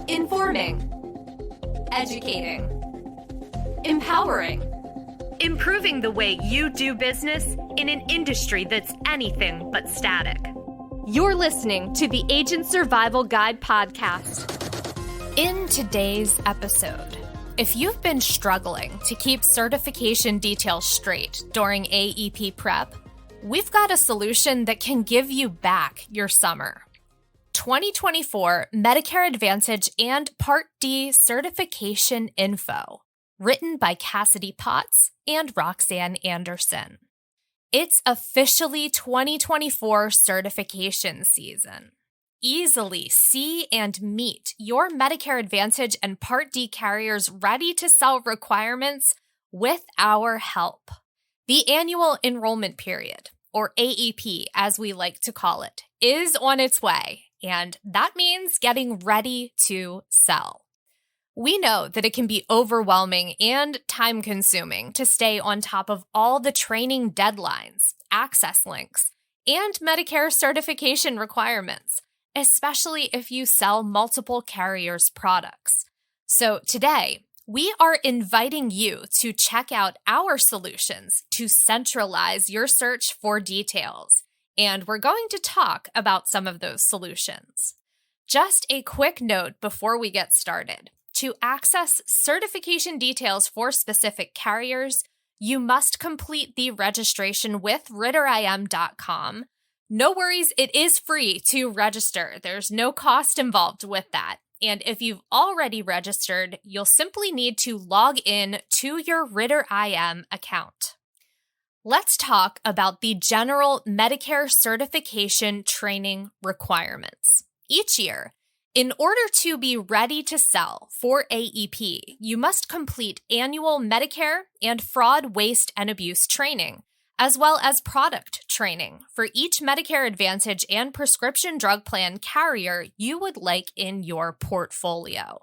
Informing, educating, empowering, improving the way you do business in an industry that's anything but static. You're listening to the Agent Survival Guide podcast. In today's episode, if you've been struggling to keep certification details straight during AEP prep, we've got a solution that can give you back your summer. 2024 Medicare Advantage and Part D certification info, written by Cassidy Potts and Roxanne Anderson. It's officially 2024 certification season. Easily see and meet your Medicare Advantage and Part D carriers ready to sell requirements with our help. The annual enrollment period, or AEP as we like to call it, is on its way, and that means getting ready to sell. We know that it can be overwhelming and time-consuming to stay on top of all the training deadlines, access links, and Medicare certification requirements, especially if you sell multiple carriers' products. So today, we are inviting you to check out our solutions to centralize your search for details, and we're going to talk about some of those solutions. Just a quick note before we get started. To access certification details for specific carriers, you must complete the registration with RitterIM.com. No worries, it is free to register. There's no cost involved with that. And if you've already registered, you'll simply need to log in to your RitterIM account. Let's talk about the general Medicare certification training requirements. Each year, in order to be ready to sell for AEP, you must complete annual Medicare and fraud, waste, and abuse training, as well as product training for each Medicare Advantage and prescription drug plan carrier you would like in your portfolio.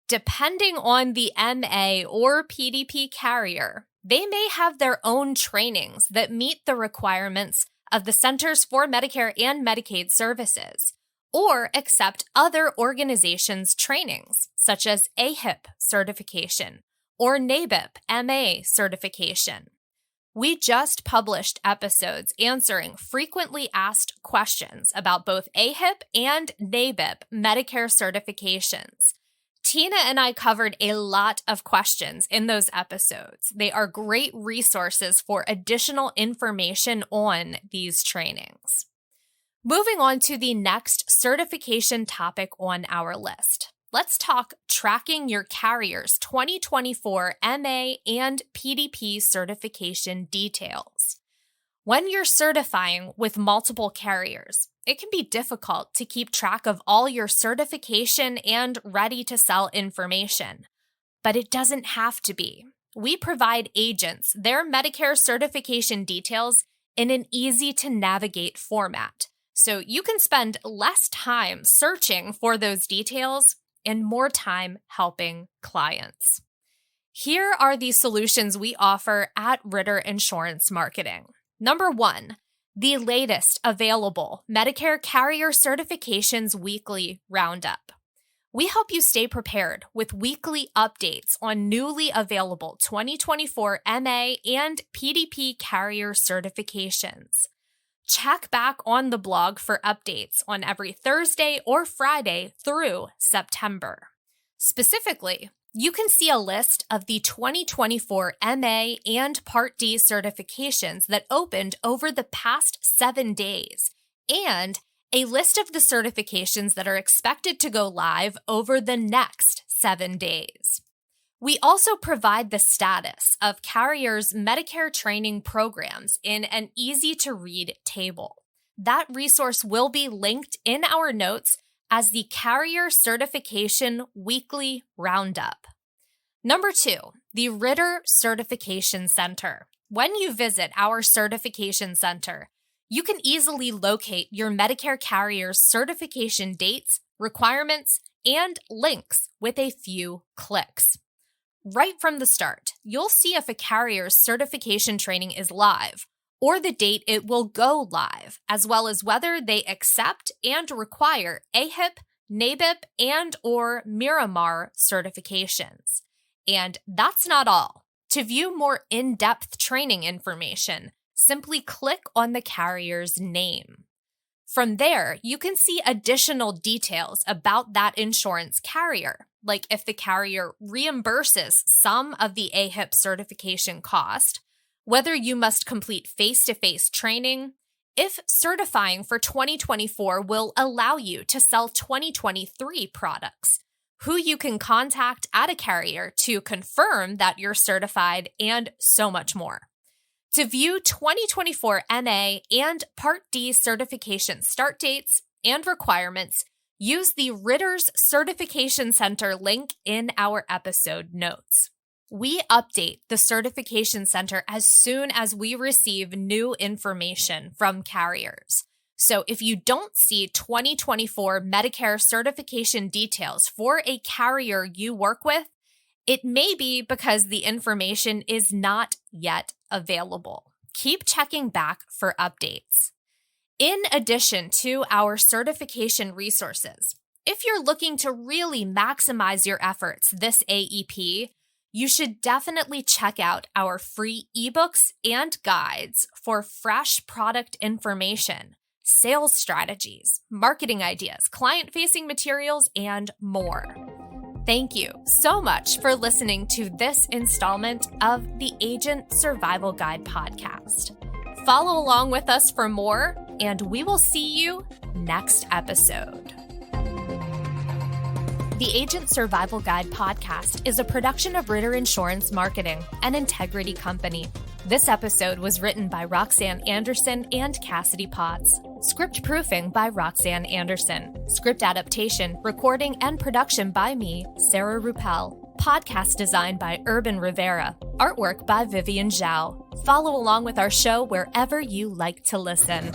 Depending on the MA or PDP carrier, they may have their own trainings that meet the requirements of the Centers for Medicare and Medicaid Services, or accept other organizations' trainings, such as AHIP certification or NABIP MA certification. We just published episodes answering frequently asked questions about both AHIP and NABIP Medicare certifications. Tina and I covered a lot of questions in those episodes. They are great resources for additional information on these trainings. Moving on to the next certification topic on our list. Let's talk tracking your carrier's 2024 MA and PDP certification details. When you're certifying with multiple carriers, it can be difficult to keep track of all your certification and ready-to-sell information. But it doesn't have to be. We provide agents their Medicare certification details in an easy-to-navigate format, so you can spend less time searching for those details and more time helping clients. Here are the solutions we offer at Ritter Insurance Marketing. Number 1, the latest available Medicare Carrier Certifications Weekly Roundup. We help you stay prepared with weekly updates on newly available 2024 MA and PDP carrier certifications. Check back on the blog for updates on every Thursday or Friday through September. Specifically, you can see a list of the 2024 MA and Part D certifications that opened over the past 7 days, and a list of the certifications that are expected to go live over the next 7 days. We also provide the status of carriers' Medicare training programs in an easy-to-read table. That resource will be linked in our notes as the Carrier Certification Weekly Roundup. Number 2, the Ritter Certification Center. When you visit our certification center, you can easily locate your Medicare carrier's certification dates, requirements, and links with a few clicks. Right from the start, you'll see if a carrier's certification training is live, or the date it will go live, as well as whether they accept and require AHIP, NABIP, and or Miramar certifications. And that's not all. To view more in-depth training information, simply click on the carrier's name. From there, you can see additional details about that insurance carrier, like if the carrier reimburses some of the AHIP certification cost, whether you must complete face-to-face training, if certifying for 2024 will allow you to sell 2023 products, who you can contact at a carrier to confirm that you're certified, and so much more. To view 2024 MA and Part D certification start dates and requirements, use the Ritter's Certification Center link in our episode notes. We update the Certification Center as soon as we receive new information from carriers. So if you don't see 2024 Medicare certification details for a carrier you work with, it may be because the information is not yet available. Keep checking back for updates. In addition to our certification resources, if you're looking to really maximize your efforts this AEP, you should definitely check out our free ebooks and guides for fresh product information, sales strategies, marketing ideas, client-facing materials, and more. Thank you so much for listening to this installment of the Agent Survival Guide podcast. Follow along with us for more, and we will see you next episode. The Agent Survival Guide podcast is a production of Ritter Insurance Marketing, an integrity company. This episode was written by Roxanne Anderson and Cassidy Potts. Script proofing by Roxanne Anderson. Script adaptation, recording, and production by me, Sarah Ruppel. Podcast design by Urban Rivera. Artwork by Vivian Zhao. Follow along with our show wherever you like to listen.